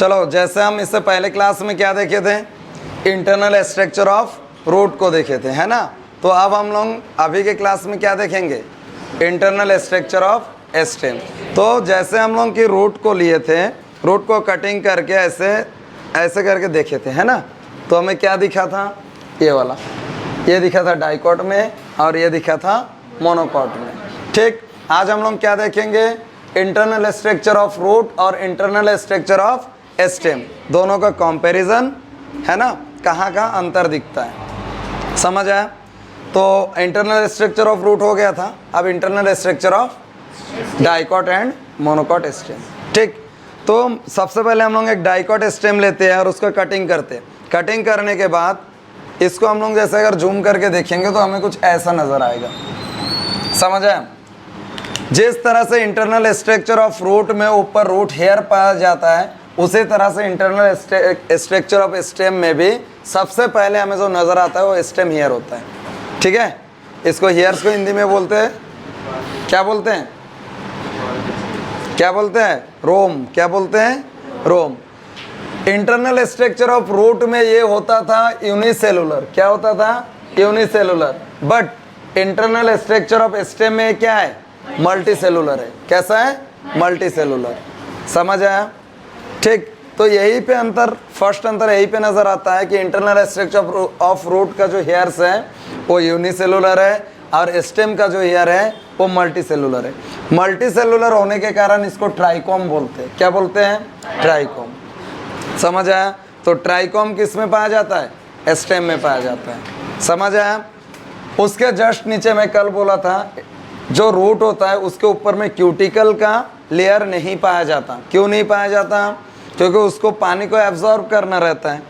चलो, जैसे हम इससे पहले क्लास में क्या देखे थे, इंटरनल स्ट्रक्चर ऑफ रूट को देखे थे, है ना। तो अब हम लोग अभी के क्लास में क्या देखेंगे, इंटरनल स्ट्रक्चर ऑफ स्टेम। तो जैसे हम लोग की रूट को लिए थे, रूट को कटिंग करके ऐसे ऐसे करके देखे थे, है ना। तो हमें क्या दिखा था, ये वाला, ये दिखा था डाइकॉट में और ये दिखा था मोनोकॉट में। ठीक, आज हम लोग क्या देखेंगे, इंटरनल स्ट्रक्चर ऑफ रूट और इंटरनल स्ट्रक्चर ऑफ स्टेम, दोनों का कंपैरिजन, है ना, कहाँ कहाँ अंतर दिखता है, समझ आया। तो इंटरनल स्ट्रक्चर ऑफ रूट हो गया था, अब internal structure of dicot and monocot stem. ठीक, तो सबसे पहले हम लोग एक डाइकॉट स्टेम लेते हैं और उसका कटिंग करते हैं। कटिंग करने के बाद इसको हम लोग जैसे अगर जूम करके देखेंगे तो हमें कुछ ऐसा नज़र आएगा, समझ आया। जिस तरह से इंटरनल स्ट्रक्चर ऑफ रूट में ऊपर रूट हेयर पाया जाता है, उसी तरह से इंटरनल स्ट्रक्चर ऑफ स्टेम में भी सबसे पहले हमें जो नज़र आता है वो स्टेम हेयर होता है। ठीक है, इसको हेयर्स को हिंदी में बोलते हैं, क्या बोलते हैं, क्या बोलते हैं, रोम। क्या बोलते हैं, रोम। इंटरनल स्ट्रक्चर ऑफ रूट में ये होता था यूनिसेलुलर, क्या होता था, unicellular. But internal structure of stem में क्या है, मल्टीसेलुलर है। कैसा है, मल्टीसेलुलर, समझ आया। ठीक, तो यही पे अंतर, फर्स्ट अंतर यही पे नज़र आता है कि इंटरनल स्ट्रक्चर ऑफ रूट का जो हेयर्स है वो यूनिसेलुलर है और स्टेम का जो हेयर है वो मल्टीसेलुलर है। मल्टीसेलुलर होने के कारण इसको ट्राइकोम बोलते हैं। क्या बोलते हैं, ट्राइकोम, समझ आया। तो ट्राइकोम किस में पाया जाता है, स्टेम में पाया जाता है, समझ आया। उसके जस्ट नीचे मैं कल बोला था, जो रूट होता है उसके ऊपर में क्यूटिकल का लेयर नहीं पाया जाता। क्यों नहीं पाया जाता, क्योंकि उसको पानी को एब्जॉर्ब करना रहता है,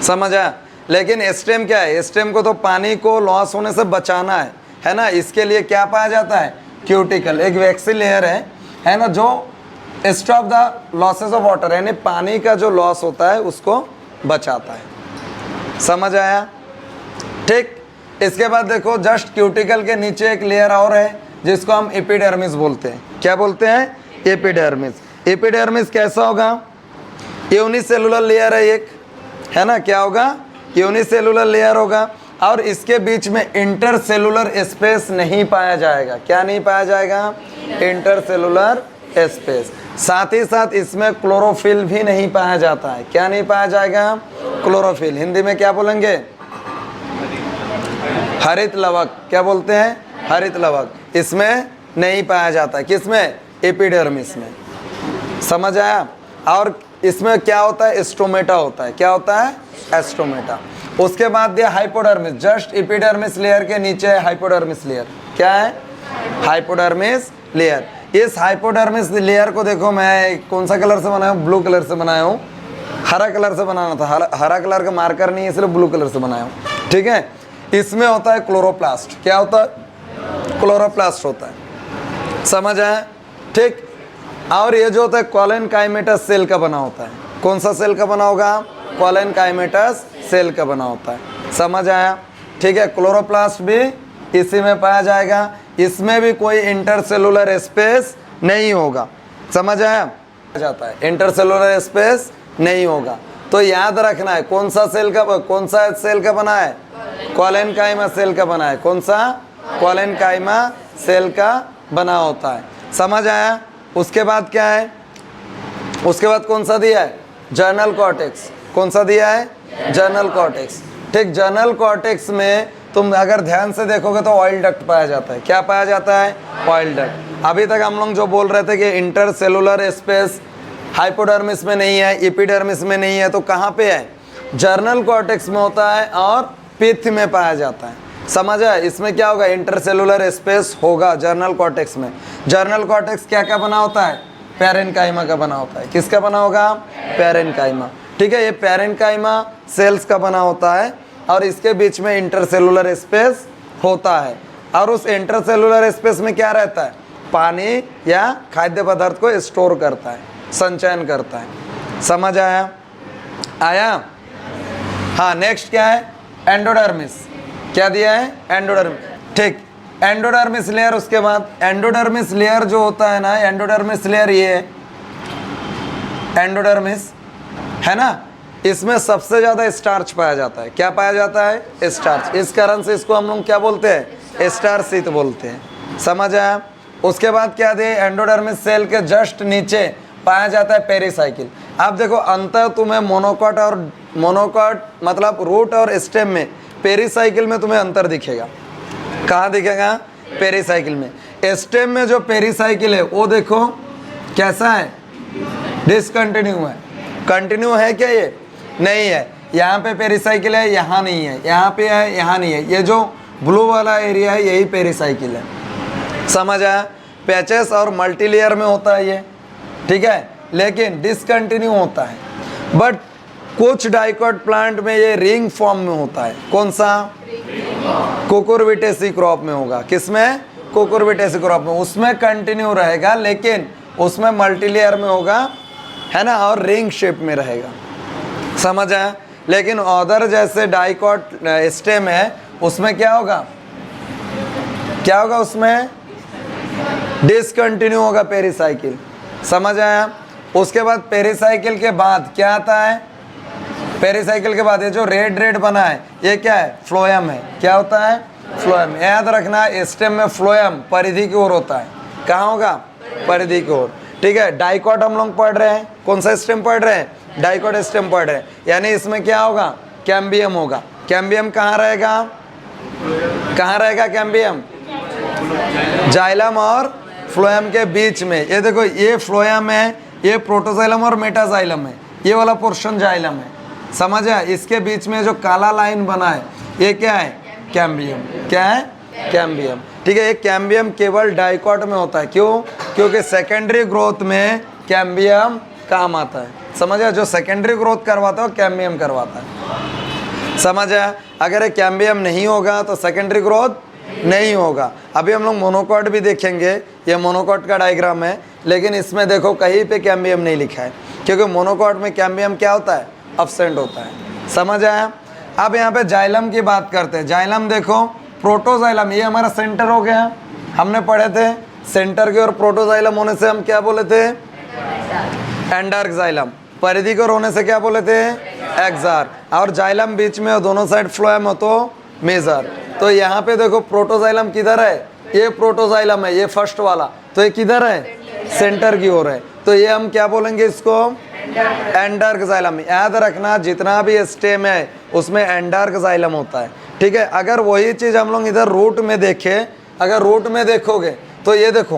समझ आया। लेकिन स्टेम क्या है, स्टेम को तो पानी को लॉस होने से बचाना है ना। इसके लिए क्या पाया जाता है, क्यूटिकल, एक वैक्सी लेयर है ना, जो stop the losses of water, यानी पानी का जो लॉस होता है उसको बचाता है, समझ आया। ठीक, इसके बाद देखो, जस्ट क्यूटिकल के नीचे एक लेयर और है जिसको हम एपिडर्मिस बोलते हैं। क्या बोलते हैं, एपिडर्मिस। एपिडर्मिस कैसा होगा, यूनिसेलुलर लेयर है एक, है ना, क्या होगा, यूनिसेलुलर लेयर होगा और इसके बीच में इंटरसेलुलर स्पेस नहीं पाया जाएगा। क्या नहीं पाया जाएगा, इंटरसेलुलर स्पेस। साथ ही साथ इसमें क्लोरोफिल भी नहीं पाया जाता है। क्या नहीं पाया जाएगा, क्लोरोफिल, हिंदी में क्या बोलेंगे, हरित लवक। क्या बोलते हैं, हरित लवक, इसमें नहीं पाया जाता है। किसमें, एपिडर्मिस में, समझ आया। और इसमें क्या होता है, स्टोमेटा होता है। क्या होता है, एस्टोमेटा। उसके बाद दिया हाइपोडर्मिस, जस्ट एपिडर्मिस लेयर के नीचे है हाइपोडर्मिस लेयर। क्या है, हाइपोडर्मिस लेयर। इस हाइपोडर्मिस लेयर को देखो, मैं कौन सा कलर से बनाया हूँ, ब्लू कलर से बनाया हूँ। हरा कलर से बनाना था, हरा कलर का मार्कर नहीं है इसलिए ब्लू कलर से बनाया हूँ। ठीक है, इसमें होता है क्लोरोप्लास्ट। क्या होता है, क्लोरोप्लास्ट होता है, समझ आया। ठीक, और ये जो होता है कॉलेनकाइमेटस सेल का बना होता है। कौन सा सेल का बना होगा, कॉलेनकाइमेटस सेल का बना होता है, समझ आया। ठीक है, क्लोरोप्लास्ट भी इसी में पाया जाएगा। इसमें भी कोई इंटरसेलुलर स्पेस नहीं होगा, समझ आया, जाता है, इंटरसेलुलर स्पेस नहीं होगा। तो याद रखना है कौन सा सेल का बना है, कॉलेनकाइमा सेल का बना है। कौन सा, कॉलेनकाइमा सेल का बना होता है, समझ आया। उसके बाद क्या है, उसके बाद कौन सा दिया है, जर्नल कॉर्टेक्स। कौन सा दिया है, जर्नल कॉर्टेक्स। ठीक, जर्नल कॉर्टेक्स में तुम अगर ध्यान से देखोगे तो ऑयल डक्ट पाया जाता है। क्या पाया जाता है, ऑयल डक्ट। अभी तक हम लोग जो बोल रहे थे कि इंटरसेलुलर स्पेस हाइपोडर्मिस में नहीं है, एपिडर्मिस में नहीं है, तो कहाँ पे है, जर्नल कॉर्टेक्स में होता है और पित्त में पाया जाता है, समझ आया। इसमें क्या होगा, इंटरसेलुलर स्पेस होगा जर्नल कॉर्टेक्स में। जर्नल कॉर्टेक्स क्या क्या बना होता है, पैरेन्काइमा का बना होता है। किसका बना होगा, पैरेन्काइमा। ठीक है, ये पैरेन्काइमा सेल्स का बना होता है और इसके बीच में इंटरसेलुलर स्पेस होता है। और उस इंटरसेलुलर स्पेस में क्या रहता है, पानी या खाद्य पदार्थ को स्टोर करता है, संचयन करता है, समझ आया। हाँ, नेक्स्ट क्या है, एंडोडर्मिस। क्या दिया है, एंडोडर्मिस। ठीक, एंडोडर्मिस लेयर। उसके बाद एंडोडर्मिस लेयर जो होता है ना, एंडोडर्मिस लेयर ये है, एंडोडर्मिस, है ना। इसमें सबसे ज़्यादा स्टार्च पाया जाता है। क्या पाया जाता है? स्टार्च। इस कारण से इसको हम लोग क्या बोलते हैं? स्टार्चित बोलते हैं। समझ आया? उसके बाद क्या दिए? एंडोडर्मिस सेल के जस्ट नीचे पाया जाता है पेरिसाइकिल। आप देखो अंतर तुम्हें मोनोकॉट और मोनोकॉट मतलब रूट और स्टेम में, पेरिसाइकिल में तुम्हें अंतर दिखेगा। कहाँ दिखेगा? पेरिसाइकिल में। स्टेम में जो पेरिसाइकिल है वो देखो कैसा है? डिसकंटिन्यू है। कंटिन्यू है क्या? ये नहीं है। यहाँ पे पेरिसाइकिल है, यहाँ नहीं है, यहाँ पे है, यहाँ नहीं है। ये जो ब्लू वाला एरिया है यही पेरिसाइकिल है। समझ आया? पैचेस और मल्टीलेयर में होता है ये, ठीक है, लेकिन डिसकंटिन्यू होता है। बट कुछ डाइकॉट प्लांट में ये रिंग फॉर्म में होता है। कौन सा? कुकुरबिटेसी क्रॉप में होगा। किसमें? कुकुरबिटेसी क्रॉप में। उसमें कंटिन्यू रहेगा लेकिन उसमें मल्टीलेयर में होगा, है ना, और रिंग शेप में रहेगा। समझ आया? लेकिन अदर जैसे डाइकॉट स्टेम है उसमें क्या होगा? क्या होगा उसमें? डिसकंटिन्यू होगा पेरिसाइकिल। समझ आया? उसके बाद पेरिसाइकिल के बाद क्या आता है? पेरिसाइकिल के बाद ये जो रेड रेड बना है ये क्या है? फ्लोएम है। क्या होता है? फ्लोएम। याद रखना स्टेम में फ्लोएम परिधि की ओर होता है। कहाँ होगा? परिधि की ओर। ठीक है। डाइकॉट हम लोग पढ़ रहे हैं। कौन सा स्टेम पढ़ रहे हैं? डाइकॉट स्टेम पढ़ रहे हैं। यानी इसमें क्या होगा? कैम्बियम होगा। कैम्बियम कहाँ रहेगा? कहाँ रहेगा कैम्बियम? जाइलम और फ्लोएम के बीच में। ये देखो ये फ्लोएम है, ये प्रोटोजाइलम और मेटाजाइलम है, ये वाला पोर्शन जाइलम है। समझ आया? इसके बीच में जो काला लाइन बना है ये क्या है? कैम्बियम। क्या है? कैम्बियम। ठीक है। ये कैम्बियम केवल डाइकॉट में होता है। क्यों? क्योंकि सेकेंडरी ग्रोथ में कैम्बियम काम आता है। समझ आया? जो सेकेंडरी ग्रोथ करवाता है वो कैम्बियम करवाता है। समझ आया? अगर ये कैम्बियम नहीं होगा तो सेकेंडरी ग्रोथ नहीं होगा। अभी हम लोग मोनोकॉट भी देखेंगे। ये मोनोकॉट का डायग्राम है लेकिन इसमें देखो कहीं पे कैम्बियम नहीं लिखा है क्योंकि मोनोकॉट में कैम्बियम क्या होता है? अब्सेंट होता है। समझ आया? अब यहाँ पे जाइलम की बात करते हैं। जाइलम देखो प्रोटोजाइलम, ये हमारा सेंटर हो गया। हमने पढ़े थे सेंटर की ओर प्रोटोजाइलम होने से हम क्या बोले थे? एंडर्कजाइलम। परिधि की ओर होने से क्या बोले थे? एक्जार। और जाइलम बीच में और दोनों साइड फ्लोएम हो तो मेजर। तो यहाँ पे देखो प्रोटोजाइलम किधर है? ये प्रोटोजाइलम है, ये फर्स्ट वाला। तो ये किधर है? सेंटर की ओर है। तो ये हम क्या बोलेंगे इसको? एंडर्कजाइलम। याद रखना जितना भी स्टेम है उसमें एंडर्कजाइलम होता है। ठीक है। अगर वही चीज़ हम लोग इधर रूट में देखें, अगर रूट में देखोगे तो ये देखो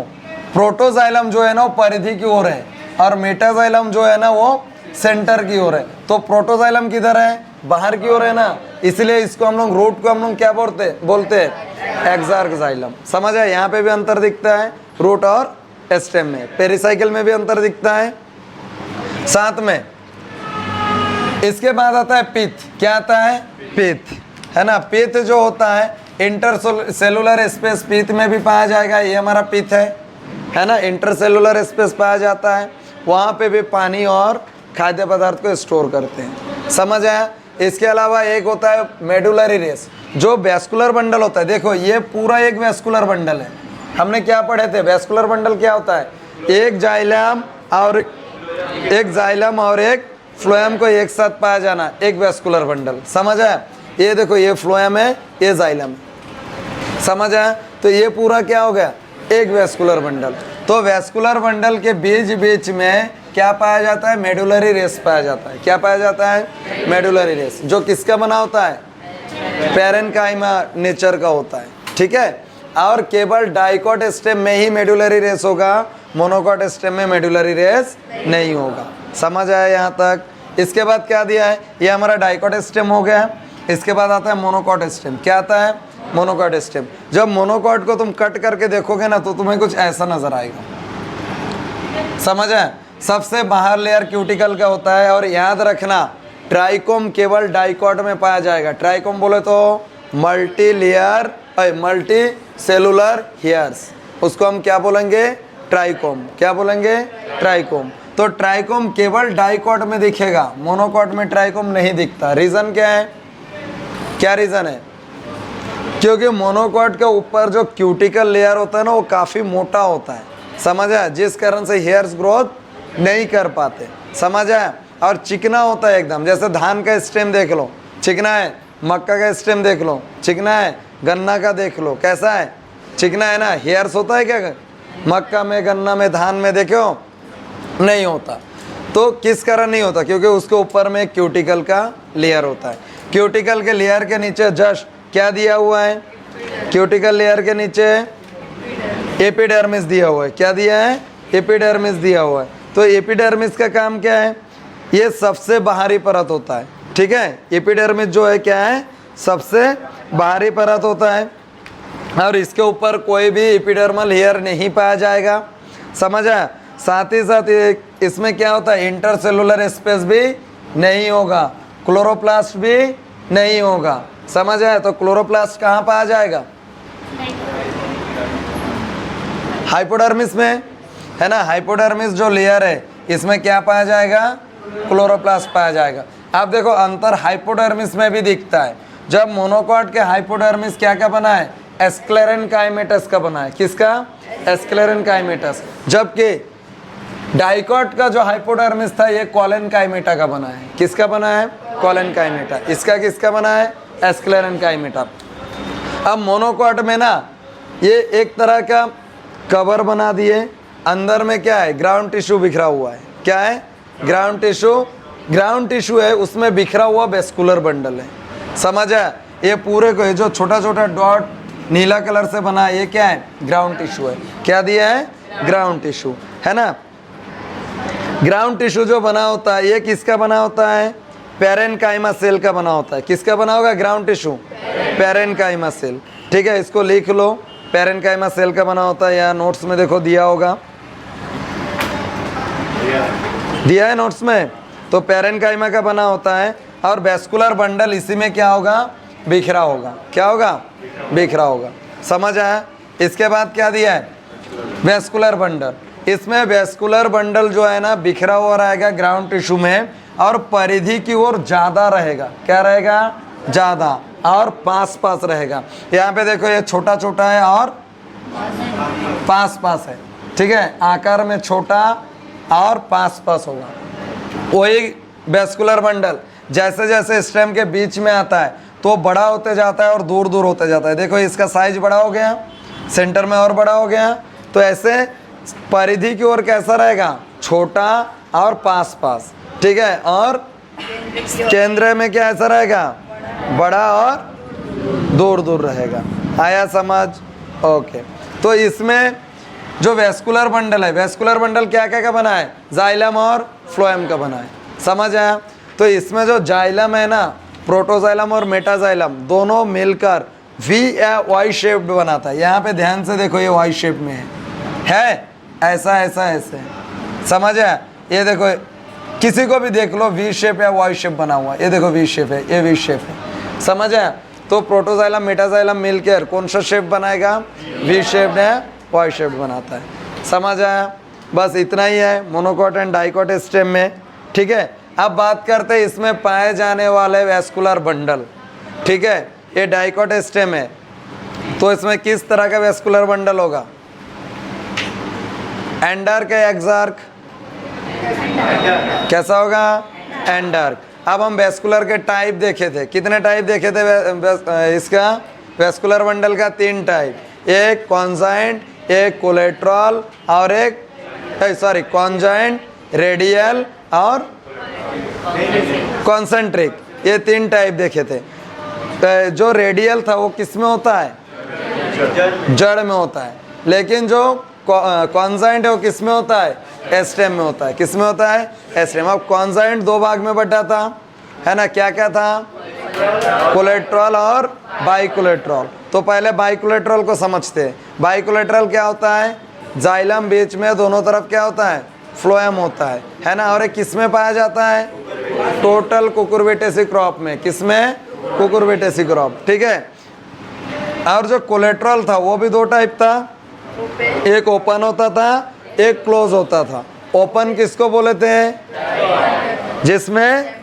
प्रोटोजाइलम जो है ना वो परिधि की ओर है और मेटाजाइलम जो है ना वो सेंटर की ओर है। तो प्रोटोजाइलम किधर है? बाहर की ओर है ना, इसलिए इसको हम लोग रूट को हम लोग क्या बोलते हैं? एक्सार्कजाइलम। समझ आए? यहाँ पे भी अंतर दिखता है रूट और स्टेम में। पेरिसाइकिल में भी अंतर दिखता है। साथ में इसके बाद आता है पिथ। क्या आता है? पिथ, है ना। पिथ जो होता है इंटरसेलुलर स्पेस पिथ में भी पाया जाएगा। ये हमारा पिथ है ना। इंटरसेलुलर स्पेस पाया जाता है, वहाँ पे भी पानी और खाद्य पदार्थ को स्टोर करते हैं। समझ आया? इसके अलावा एक होता है मेडुलरी रेस, जो वैस्कुलर बंडल होता है। देखो ये पूरा एक वैस्कुलर बंडल है। हमने क्या पढ़े थे? वैस्कुलर बंडल क्या होता है? एक जाइलम और एक फ्लोएम को एक साथ पाया जाना, एक वैस्कुलर बंडल। समझ आया? ये देखो ये फ्लोएम है, ये जाइलम। समझ आया? तो ये पूरा क्या हो गया? एक वैस्कुलर बंडल। तो वैस्कुलर बंडल के बीच में क्या पाया जाता है? मेडुलरी रेस पाया जाता है। क्या पाया जाता है? मेडुलरी रेस, जो किसका बना होता है? पैरेन्काइमा नेचर का होता है। ठीक है। और केवल डाइकॉट स्टेम में ही मेडुलरी रेस होगा, मोनोकॉट स्टेम में मेडुलरी रेस नहीं होगा। समझ आया यहाँ तक? इसके बाद क्या दिया है? ये हमारा डाइकॉट स्टेम हो गया। इसके बाद आता है मोनोकॉट स्टेम। क्या आता है? Monocot stem. जब मोनोकॉट को तुम कट करके देखोगे ना तो तुम्हें कुछ ऐसा नजर आएगा। समझ आया? सबसे बाहर लेयर क्यूटिकल का होता है। और याद रखना ट्राइकोम केवल डाइकॉट में पाया जाएगा। ट्राइकोम बोले तो मल्टी सेलुलर हेयर्स, उसको हम क्या बोलेंगे? ट्राइकोम। क्या बोलेंगे? ट्राइकोम। तो ट्राइकोम केवल डाइकॉट में दिखेगा, मोनोकॉट में ट्राइकोम नहीं दिखता। रीजन क्या है? क्या रीजन है? क्योंकि मोनोकॉट के ऊपर जो क्यूटिकल लेयर होता है ना वो काफ़ी मोटा होता है। समझ आया? जिस कारण से हेयर्स ग्रोथ नहीं कर पाते, समझ आया। और चिकना होता है एकदम, जैसे धान का स्टेम देख लो चिकना है, मक्का का स्टेम देख लो चिकना है, गन्ना का देख लो कैसा है, चिकना है ना। हेयर्स होता है क्या मक्का में, गन्ना में, धान में? देखो नहीं होता। तो किस कारण नहीं होता? क्योंकि उसके ऊपर में क्यूटिकल का लेयर होता है। क्यूटिकल के लेयर के नीचे जस्ट क्या दिया हुआ है? क्यूटिकल लेयर के नीचे एपिडर्मिस दिया हुआ है। क्या दिया है? एपिडर्मिस दिया हुआ है। तो एपिडर्मिस का काम क्या है? ये सबसे बाहरी परत होता है, ठीक है। एपिडर्मिस जो है क्या है? सबसे बाहरी परत होता है और इसके ऊपर कोई भी एपिडर्मल हेयर नहीं पाया जाएगा, समझ आया। साथ ही साथ इसमें क्या होता है? इंटरसेलुलर स्पेस भी नहीं होगा, क्लोरोप्लास्ट भी नहीं होगा, समझ आया। तो क्लोरोप्लास्ट कहाँ पाया जाएगा? हाइपोडर्मिस में, है ना। हाइपोडर्मिस जो लेयर है इसमें क्या पाया जाएगा? क्लोरोप्लास्ट पाया जाएगा। आप देखो अंतर हाइपोडर्मिस में भी दिखता है। जब मोनोकॉट के हाइपोडर्मिस क्या का बना है? एस्क्लेरेनकाइमेटस का बना है। किसका? एस्क्लेरेनकाइमेटस। जबकि डाइकॉट का जो हाइपोडर्मिस था ये कॉलेनकाइमेटा का बना है। किसका बना है? कॉलेनकाइमेटा। इसका किसका बना है? एस्क्लेरेनकाइमेटा। अब मोनोकॉट में ना ये एक तरह का कवर बना दिए, अंदर में क्या है? ग्राउंड टिश्यू बिखरा हुआ है। क्या है? Ground tissue. ग्राउंड टिश्यू है, उसमें बिखरा हुआ वेस्कुलर बंडल है, समझ आया। ये पूरे को जो छोटा छोटा डॉट नीला कलर से बना है ये क्या है? ग्राउंड टिश्यू है। क्या दिया है? ग्राउंड टिश्यू, है ना। ग्राउंड टिश्यू जो बना होता है ये किसका बना होता है? पैरेनकाइमा सेल का बना होता है। किसका बना होगा? ग्राउंड टिश्यू, पैरेनकाइमा सेल, ठीक है। इसको लिख लो, पैरेनकाइमा सेल का बना होता है। यहाँ नोट्स में देखो दिया होगा, दिया है नोट्स में। तो पैरेनकाइमा का बना होता है और वेस्कुलर बंडल इसी में क्या होगा? बिखरा होगा। क्या होगा? बिखरा होगा, समझ आया। इसके बाद क्या दिया है? Vascular bundle. इसमें वेस्कुलर बंडल जो है ना बिखरा हुआ रहेगा ग्राउंड टिश्यू में और परिधि की ओर ज़्यादा रहेगा। क्या रहेगा? ज़्यादा, और पास पास रहेगा। यहाँ पे देखो ये छोटा छोटा है और पास पास है, ठीक है। आकार में छोटा और पास पास होगा। वही वेस्कुलर बंडल जैसे जैसे स्टेम के बीच में आता है तो बड़ा होते जाता है और दूर दूर होते जाता है। देखो इसका साइज बड़ा हो गया, सेंटर में और बड़ा हो गया। तो ऐसे परिधि की ओर कैसा रहेगा? छोटा और पास पास, ठीक है। और केंद्र में क्या ऐसा रहेगा? बड़ा और दूर दूर रहेगा। आया समझ? ओके। तो इसमें जो वेस्कुलर बंडल है, वेस्कुलर बंडल क्या क्या का बना है? जाइलम और फ्लोएम का बना है, समझ आया। तो इसमें जो जाइलम है ना, प्रोटोजाइलम और मेटाजाइलम दोनों मिलकर वी या वाई शेप्ड बनाता है। यहाँ पे ध्यान से देखो ये वाई शेप में है, ऐसा ऐसा ऐसे, समझ आया। ये देखो किसी को भी देख लो वी शेप या वाई शेप बना हुआ है। ये देखो वी शेप है, ये वी शेप है, समझ आया। तो प्रोटोजाइलम मेटाजाइलम मिलकर कौन सा शेप बनाएगा? वी शेप्ड है, वाई शेप्ड बनाता है, समझ आया। बस इतना ही है मोनोकॉट एंड डाइकॉट स्टेम में, ठीक है। अब बात करते हैं इसमें पाए जाने वाले वेस्कुलर बंडल, ठीक है। ये डाइकॉट स्टेम है तो इसमें किस तरह का वेस्कुलर बंडल होगा? एंडार्क या एक्सार्क? कैसा होगा? एंडार्क। अब हम वेस्कुलर के टाइप देखे थे, कितने टाइप देखे थे इसका? वेस्कुलर बंडल का 3 टाइप, एक कॉन्जाइंट, एक कोलेट्रॉल और एक कॉन्जाइंट, रेडियल और कॉन्सेंट्रिक। ये 3 टाइप देखे थे। तो जो रेडियल था वो किस में होता है? जड़ में होता है। लेकिन जो कॉन्जाइंट है वो किस में होता है? एस्टेम में होता है। किस में होता है? एस्टेम। अब कॉन्जाइंट 2 भाग में बटा था, है ना। क्या क्या था? कोलेट्रॉल और बाइकोलेट्रॉल। तो पहले बाइकोलेट्रॉल को समझते हैं। बाइकोलेट्रॉल क्या होता है? जाइलम बीच में, दोनों तरफ क्या होता है? फ्लोएम होता है ना। और ये किस में पाया जाता है? टोटल कुकुरबिटेसी क्रॉप में। किस में? कुकुरबिटेसी क्रॉप, ठीक है। और जो कोलेट्रॉल था वो भी 2 टाइप था, एक ओपन होता था, एक क्लोज होता था। ओपन किसको बोले थे? जिसमें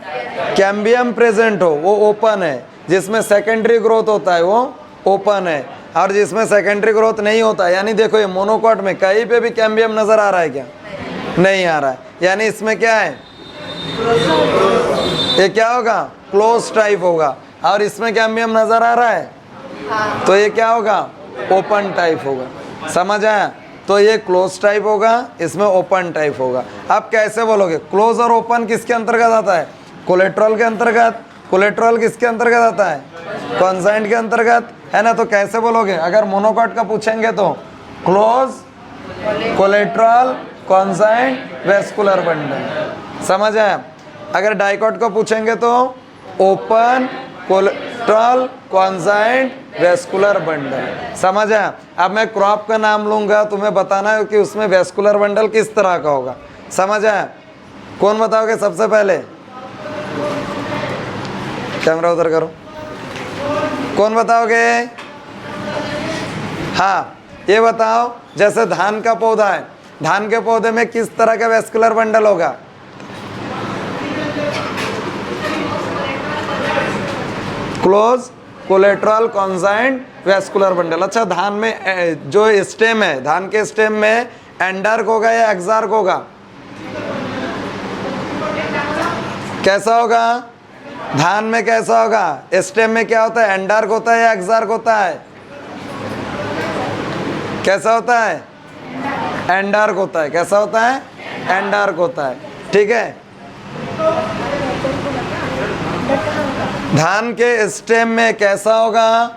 कैम्बियम प्रेजेंट हो वो ओपन है, जिसमें सेकेंडरी ग्रोथ होता है वो ओपन है, और जिसमें सेकेंडरी ग्रोथ नहीं होता है, यानी देखो ये मोनोकॉट में कहीं पे भी कैम्बियम नजर आ रहा है क्या? नहीं आ रहा है, यानी इसमें क्या है, ये क्या होगा, क्लोज टाइप होगा। और इसमें क्या म्यम नजर आ रहा है, तो ये क्या होगा, ओपन टाइप होगा। समझ आया, तो ये क्लोज टाइप होगा, इसमें ओपन टाइप होगा। अब कैसे बोलोगे, क्लोज और ओपन किसके अंतर्गत आता है, कोलेट्रल के अंतर्गत। कोलेट्रल किसके अंतर्गत आता है, कॉन्जाइंट के अंतर्गत, है ना। तो कैसे बोलोगे, अगर मोनोकॉट का पूछेंगे तो क्लोज, कोलेट्रल, कॉन्जाइंट, वेस्कुलर बंडल। समझ आया। अगर डाइकॉट को पूछेंगे तो ओपन, कोलेट्रल, कॉन्जाइंट, वेस्कुलर बंडल। समझ आया। अब मैं क्रॉप का नाम लूंगा, तुम्हें बताना है कि उसमें वेस्कुलर बंडल किस तरह का होगा। समझ आया। कौन बताओगे सबसे पहले, कैमरा उधर करो, कौन बताओगे। हाँ ये बताओ, जैसे धान का पौधा है, धान के पौधे में किस तरह का वेस्कुलर बंडल होगा, क्लोज, कोलेट्रल, कॉन्जाइंट, वेस्कुलर बंडल। अच्छा, धान में जो स्टेम है, धान के स्टेम में एंडार्क होगा या एक्सार्क होगा, कैसा होगा, धान में कैसा होगा, स्टेम में क्या होता है, एंडार्क होता है या एक्सार्क होता है, कैसा होता है, एंडार्क होता है। कैसा होता है, एंडार्क होता है। ठीक है, धान के स्टेम में कैसा होगा,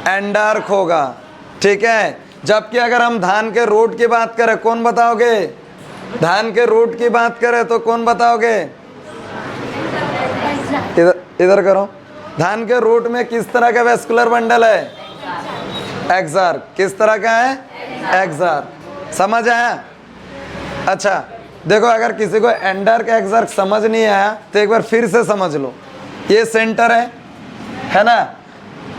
एंडार्क होगा। ठीक है, जबकि अगर हम धान के रूट की बात करें, कौन बताओगे, धान के रूट की बात करें तो कौन बताओगे, इधर करो। धान के रूट में किस तरह का वेस्कुलर बंडल है, एक्सार्क। किस तरह का है, एक्सार्क। समझ आया। अच्छा देखो, अगर किसी को एंडार्क, एक्सार्क समझ नहीं आया तो एक बार फिर से समझ लो। ये सेंटर है ना,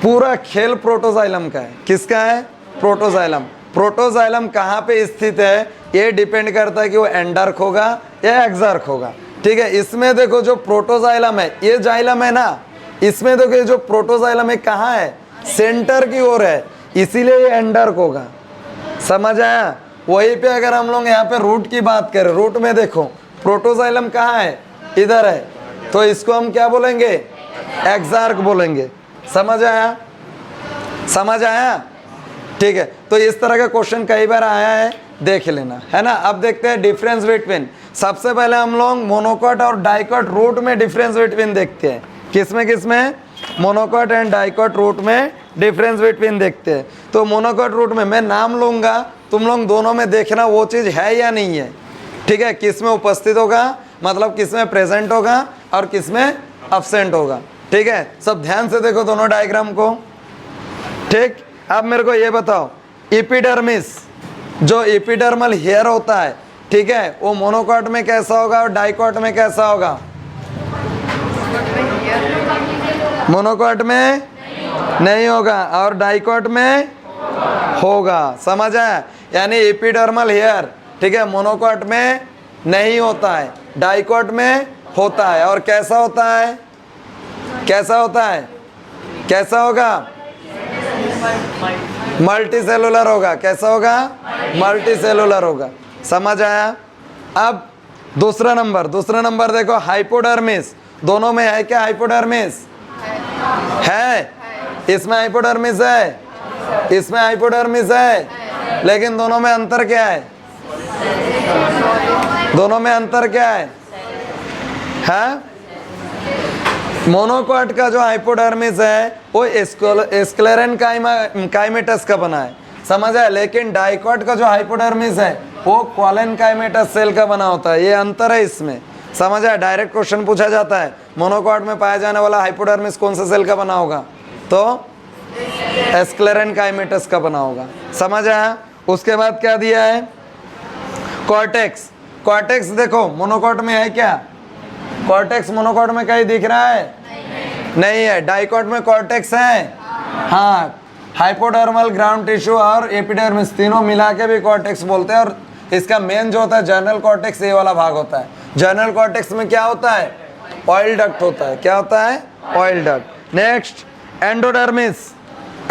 पूरा खेल प्रोटोजाइलम का है। किसका है, प्रोटोजाइलम। प्रोटोजाइलम कहाँ पे स्थित है, ये डिपेंड करता है कि वो एंडार्क होगा या एक्सार्क होगा। ठीक है, इसमें देखो जो प्रोटोजाइलम है, ये जाइलम है ना, इसमें देखो ये जो प्रोटोजाइलम है कहाँ है, सेंटर की ओर है, इसीलिए ये एंडार्क होगा। समझ आया। वहीं पे अगर हम लोग यहाँ पे रूट की बात करें, रूट में देखो प्रोटोजाइलम कहाँ है, इधर है, तो इसको हम क्या बोलेंगे, एक्सार्क बोलेंगे। समझ आया, समझ आया। ठीक है, तो इस तरह का क्वेश्चन कई बार आया है, देख लेना, है ना। अब देखते हैं डिफरेंस बिटवीन। सबसे पहले हम लोग मोनोकॉट और डाइकॉट रूट में डिफरेंस बिटवीन देखते हैं। किसमें किसमें, मोनोकॉट एंड डाइकॉट रूट में डिफरेंस बिटवीन देखते हैं। तो मोनोकॉट रूट में मैं नाम लूंगा, तुम लोग दोनों में देखना वो चीज़ है या नहीं है। ठीक है, किस में उपस्थित होगा, मतलब किस में प्रेजेंट होगा और किस में अब्सेंट होगा। ठीक है, सब ध्यान से देखो दोनों डायग्राम को। ठीक, अब मेरे को ये बताओ, एपिडर्मिस, जो एपिडर्मल हेयर होता है, ठीक है, वो मोनोकॉट में कैसा होगा और डाइकॉट में कैसा होगा, मोनोकॉट में नहीं होगा और डाइकॉट में होगा। समझ आया। यानी एपिडर्मल हेयर, ठीक है, मोनोकॉट में नहीं होता है, डाइकॉट में होता है। और कैसा होता है, कैसा होता है, कैसा होगा, मल्टी सेलुलर होगा। कैसा होगा, मल्टी सेलुलर होगा। समझ आया। अब दूसरा नंबर देखो, हाइपोडर्मिस। दोनों में है क्या, हाइपोडर्मिस है, इसमें हाइपोडर्मिस है, इसमें हाइपोडर्मिस है, लेकिन दोनों में अंतर क्या है, दोनों में अंतर क्या है, मोनोकॉट का जो हाइपोडर्मिस है वो स्क्लेरन काइमेटस का बना है। समझ आया। लेकिन डाइकॉट का जो हाइपोडर्मिस है वो क्वालेन काइमेटस सेल का बना होता है। ये अंतर है इसमें। समझ आया। डायरेक्ट क्वेश्चन पूछा जाता है, मोनोकॉट में पाया जाने वाला हाइपोडर्मिस कौन से सेल का बना होगा, तो स्क्लेरन काइमेटस का बना होगा। समझ आया। उसके बाद क्या दिया है, कॉर्टेक्स। कॉर्टेक्स देखो मोनोकॉट में है क्या, कॉर्टेक्स मोनोकॉट में कहीं दिख रहा है, नहीं है। डाइकॉट में कॉर्टेक्स है, हाँ। हाइपोडर्मल, ग्राउंड टिश्यू और एपिडर्मिस तीनों मिला के भी कॉर्टेक्स बोलते हैं। और इसका मेन जो होता है जर्नल कॉर्टेक्स, ये वाला भाग होता है। जर्नल कॉर्टेक्स में क्या होता है, ऑयल डक्ट होता है। क्या होता है, oil duct. Next endodermis.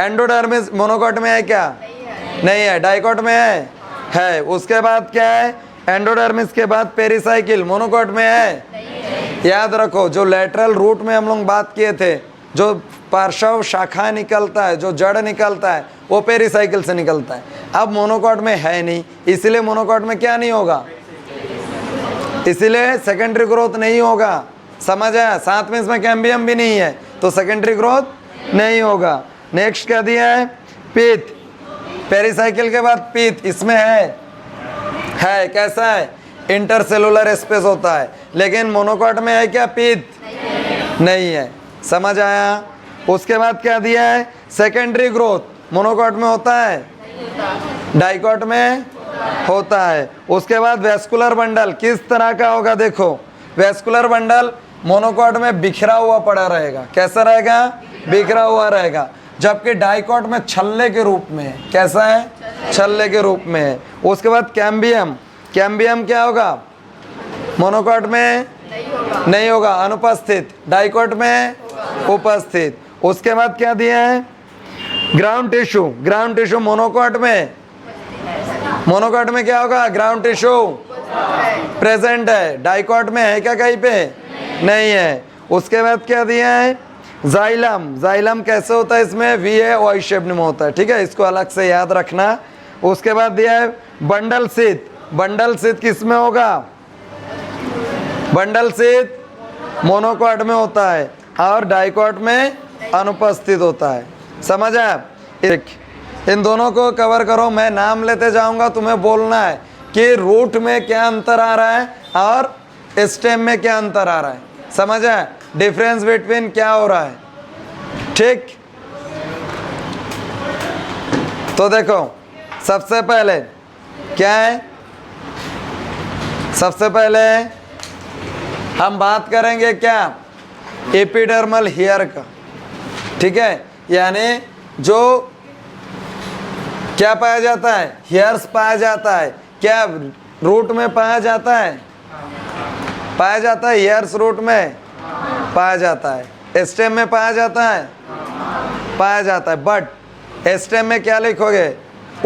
Endodermis monocot में है क्या, नहीं है। डाइकॉट में है। उसके बाद क्या है, एंडोडर्मिस के बाद पेरिसाइकिल मोनोकॉट में है? याद रखो, जो लेटरल रूट में हम लोग बात किए थे, जो पार्श्व शाखा निकलता है, जो जड़ निकलता है, वो पेरिसाइकिल से निकलता है। अब मोनोकॉट में है नहीं, इसलिए मोनोकॉट में क्या नहीं होगा, इसीलिए सेकेंडरी ग्रोथ नहीं होगा। समझ आया? साथ में इसमें कैम्बियम भी नहीं है, तो सेकेंडरी ग्रोथ नहीं होगा। नेक्स्ट क्या दिया है? पीत। पेरिसाइकिल के बाद पीत, इसमें है कैसा है? इंटरसेलुलर स्पेस होता है। लेकिन मोनोकॉट में है क्या पीत? नहीं है। समझ आया? उसके बाद क्या दिया है? सेकेंडरी ग्रोथ मोनोकॉट में होता है, डाइकॉट में होता है। उसके बाद वेस्कुलर बंडल किस तरह का होगा? देखो, वेस्कुलर बंडल मोनोकॉट में बिखरा हुआ पड़ा रहेगा। कैसा रहेगा? बिखरा हुआ रहेगा। जबकि डाइकॉट में छल्ले के रूप में है। कैसा है? छल्ले के रूप में है। उसके बाद कैम्बियम। कैम्बियम क्या होगा? मोनोकॉट में नहीं होगा, अनुपस्थित। डाइकॉट में उपस्थित। उसके बाद क्या दिया है? Ground tissue. Ground tissue monocot में क्या होगा? ग्राउंड टिश्यू प्रेजेंट है। डाइकॉट में है क्या कहीं पे? नहीं है। उसके बाद क्या दिया है? जाइलम। जाइलम कैसे होता है? इसमें वी है, वाई शेप में होता है। ठीक है, इसको अलग से याद रखना। उसके बाद दिया है बंडल सीत। बंडल सीत किस में होगा? बंडल सीत मोनोकॉट में होता है और डाइकॉट में अनुपस्थित होता है। समझ आया? इन दोनों को कवर करो। मैं नाम लेते जाऊंगा, तुम्हें बोलना है कि रूट में क्या अंतर आ रहा है और स्टेम में क्या अंतर आ रहा है। समझ आया? डिफरेंस बिटवीन क्या हो रहा है। ठीक, तो देखो, सबसे पहले क्या है? सबसे पहले हम बात करेंगे क्या? एपिडर्मल हेयर का। ठीक है, यानी जो क्या पाया जाता है? हेयर्स पाया जाता है। क्या रूट में पाया जाता है? पाया जाता है। हेयर्स रूट में पाया जाता है। स्टेम में पाया जाता है? पाया जाता है। बट स्टेम में क्या लिखोगे?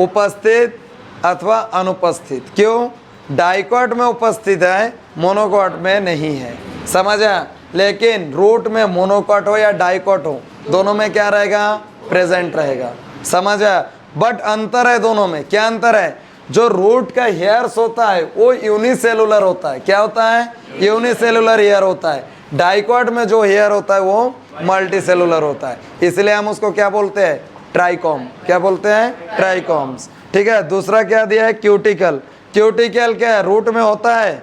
उपस्थित अथवा अनुपस्थित। क्यों? डाइकॉट में उपस्थित है, मोनोकॉट में नहीं है। समझा? लेकिन रूट में मोनोकॉट हो या डाइकॉट हो, दोनों में क्या रहेगा? प्रेजेंट रहेगा। समझा? बट अंतर है दोनों में। क्या अंतर है? जो रूट का हेयर्स होता है वो यूनिसेलुलर होता है। क्या होता है? यूनिसेलुलर हेयर होता है। डाइकॉट में जो हेयर होता है वो मल्टीसेलुलर होता है। इसलिए हम उसको क्या बोलते हैं? ट्राइकॉम। क्या बोलते हैं? ट्राइकॉम्स। ठीक है। दूसरा क्या दिया है? क्यूटिकल। क्यूटिकल क्या है? रूट में होता है?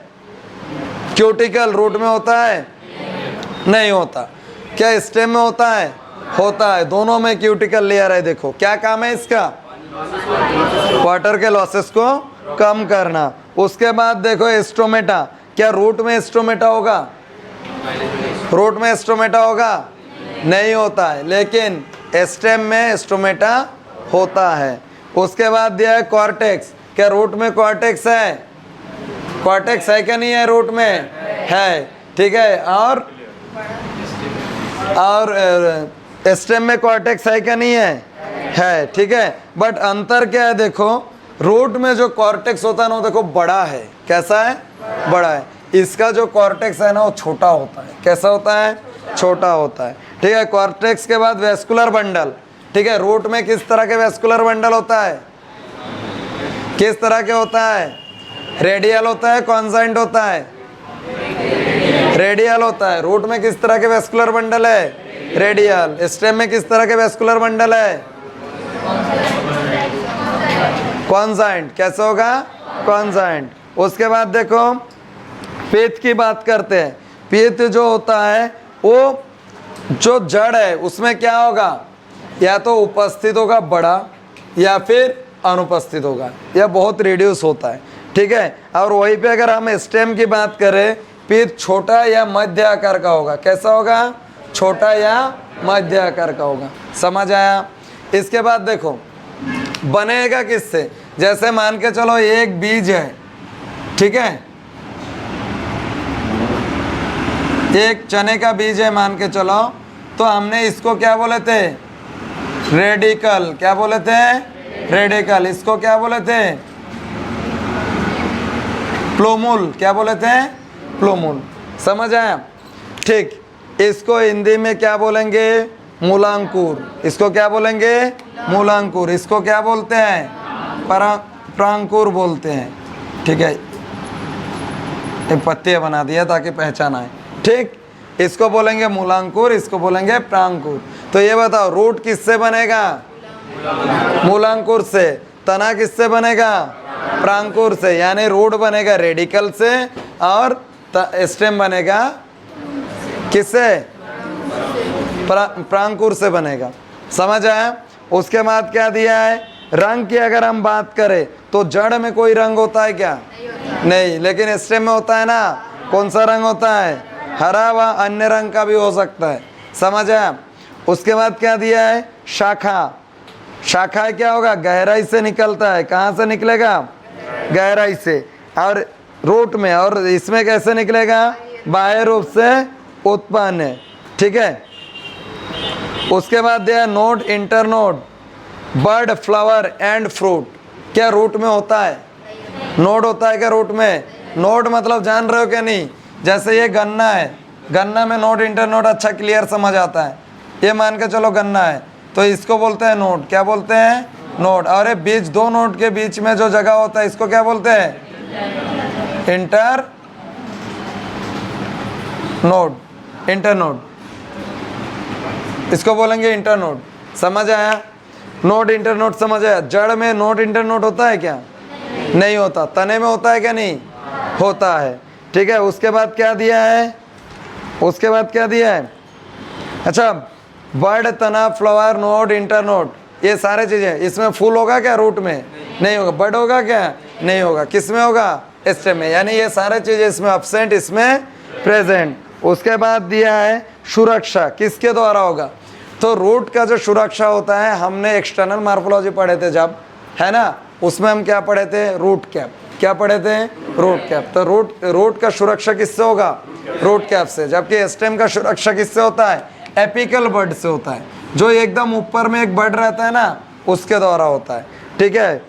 क्यूटिकल रूट में होता है? नहीं होता। क्या स्टेम में होता है? होता है। दोनों में क्यूटिकल लेयर है। देखो क्या काम है इसका? वाटर के लॉसेस को कम करना। उसके बाद देखो स्टोमेटा। क्या रूट में स्टोमेटा होगा? रूट में स्टोमेटा होगा? नहीं होता है। लेकिन स्टेम में स्टोमेटा होता है। उसके बाद दिया है कॉर्टेक्स। क्या रूट में कॉर्टेक्स है? कॉर्टेक्स है क्या नहीं है? रूट में है। ठीक है। और स्टेम में कॉर्टेक्स है क्या नहीं है? है। ठीक है। बट अंतर क्या है? देखो, रूट में जो कॉर्टेक्स होता है ना, वो देखो बड़ा है। कैसा है? बड़ा है। इसका जो कॉर्टेक्स है ना, वो छोटा होता है। कैसा होता है? छोटा होता है। ठीक है। कॉर्टेक्स के बाद वेस्कुलर बंडल। ठीक है। रूट में किस तरह के वेस्कुलर बंडल होता है? किस तरह के होता है? रेडियल होता है, कॉन्जाइंट होता है? रेडियल होता है। रूट में किस तरह के वेस्कुलर बंडल है? रेडियल। स्टेम में किस तरह के वेस्कुलर बंडल है? कॉन्जाइंट। कैसे होगा? कॉन्जाइंट। उसके बाद देखो, पीत की बात करते हैं। पीत जो होता है वो जो जड़ है उसमें क्या होगा? या तो उपस्थित होगा बड़ा, या फिर अनुपस्थित होगा, या बहुत रिड्यूस होता है। ठीक है। और वहीं पे अगर हम स्टेम की बात करें, पीत छोटा या मध्य आकार का होगा। कैसा होगा? छोटा या मध्य आकार का होगा। समझ आया? इसके बाद देखो, बनेगा किससे? जैसे मान के चलो एक बीज है। ठीक है, एक चने का बीज है मान के चलो, तो हमने इसको क्या बोले थे? रेडिकल। क्या बोले थे? रेडिकल। इसको क्या बोले थे? प्लोमूल, क्या बोले थे? प्लोमूल। समझ आया? ठीक, इसको हिंदी में क्या बोलेंगे? मूलांकुर। इसको क्या बोलेंगे? मूलांकुर। इसको क्या बोलते हैं? प्रांकुर बोलते हैं। ठीक है, एक पत्तियाँ बना दिया ताकि पहचान आए। ठीक, इसको बोलेंगे मूलांकुर, इसको बोलेंगे प्रांकुर। तो ये बताओ रूट किससे बनेगा? मूलांकुर से। तना किससे बनेगा? प्रांकुर से। यानी रूट बनेगा रेडिकल से और स्टेम बनेगा किससे? प्रांकुर से बनेगा। समझ आया? उसके बाद क्या दिया है? रंग की अगर हम बात करें तो जड़ में कोई रंग होता है क्या? नहीं, लेकिन स्टेम में होता है ना। कौन सा रंग होता है? हरा व अन्य रंग का भी हो सकता है। समझ आया? उसके बाद क्या दिया है? शाखा। शाखा क्या होगा? गहराई से निकलता है। कहाँ से निकलेगा? गहराई से। और रूट में, और इसमें कैसे निकलेगा? बाह्य रूप से उत्पन्न है। ठीक है, उसके बाद दिया node, internode, bird, flower and fruit. क्या रूट में होता है? नोड होता है क्या रूट में? नोड मतलब जान रहे हो क्या? नहीं, जैसे ये गन्ना है, गन्ना में नोड इंटरनोड अच्छा क्लियर समझ आता है। ये मान के चलो गन्ना है, तो इसको बोलते हैं नोड। क्या बोलते हैं? नोड। और ये बीच, दो नोड के बीच में जो जगह होता है इसको क्या बोलते हैं? इंटर नोड, इंटरनोड, इसको बोलेंगे इंटरनोड। समझ आया? नोड इंटरनोड समझ आया? जड़ में नोड इंटरनोड होता है क्या? नहीं होता। तने में होता है क्या? नहीं होता है। ठीक है, उसके बाद क्या दिया है? उसके बाद क्या दिया है? अच्छा, बर्ड, तना, फ्लावर, नोड, इंटरनोड, ये सारे चीजें। इसमें फूल होगा क्या? रूट में नहीं होगा। बर्ड होगा क्या? नहीं होगा। किस में होगा? स्टेम में। यानी ये सारे चीजें इसमें अब्सेंट, इसमें प्रेजेंट। उसके बाद दिया है सुरक्षा। किसके द्वारा होगा? तो रूट का जो सुरक्षा होता है, हमने एक्सटर्नल मार्फोलॉजी पढ़े थे जब, है ना, उसमें हम क्या पढ़े थे? Root cap. क्या पढ़े थे? Root cap. तो रूट का सुरक्षा किससे होगा? रूट कैप से। जबकि स्टेम का सुरक्षा किससे होता है? एपिकल बड से होता है। जो एकदम ऊपर में एक बड रहता है ना, उसके द्वारा होता है। ठीक है,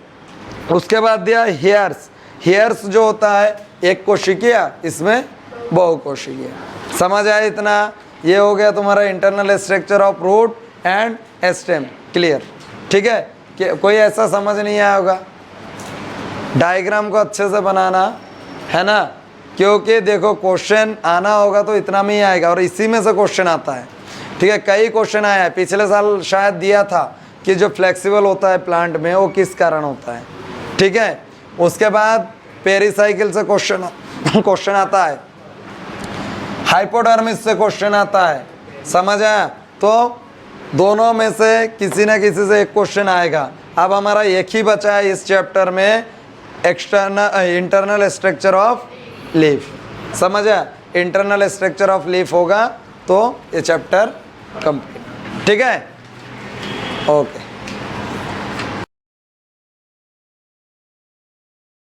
उसके बाद दिया हेयर्स। हेयर्स जो होता है एक कोशिकीय, इसमें बहुकोशिकीय। समझ आया इतना? ये हो गया तुम्हारा internal structure of root and stem. Clear? ठीक है, कि कोई ऐसा समझ नहीं आया होगा? डायग्राम को अच्छे से बनाना है ना, क्योंकि देखो क्वेश्चन आना होगा तो इतना में ही आएगा, और इसी में से क्वेश्चन आता है। ठीक है, कई क्वेश्चन आया है। पिछले साल शायद दिया था कि जो फ्लेक्सिबल होता है प्लांट में वो किस कारण होता है। ठीक है, उसके बाद पेरिसाइकिल से क्वेश्चन आता है, हाइपोडर्मिस से क्वेश्चन आता है। समझ आया? तो दोनों में से किसी ना किसी से एक क्वेश्चन आएगा। अब हमारा एक ही बचा है इस चैप्टर में, इंटरनल स्ट्रक्चर ऑफ लीफ। समझ आया? इंटरनल स्ट्रक्चर ऑफ लीफ होगा तो ये चैप्टर कंप्लीट। ठीक है, ओके।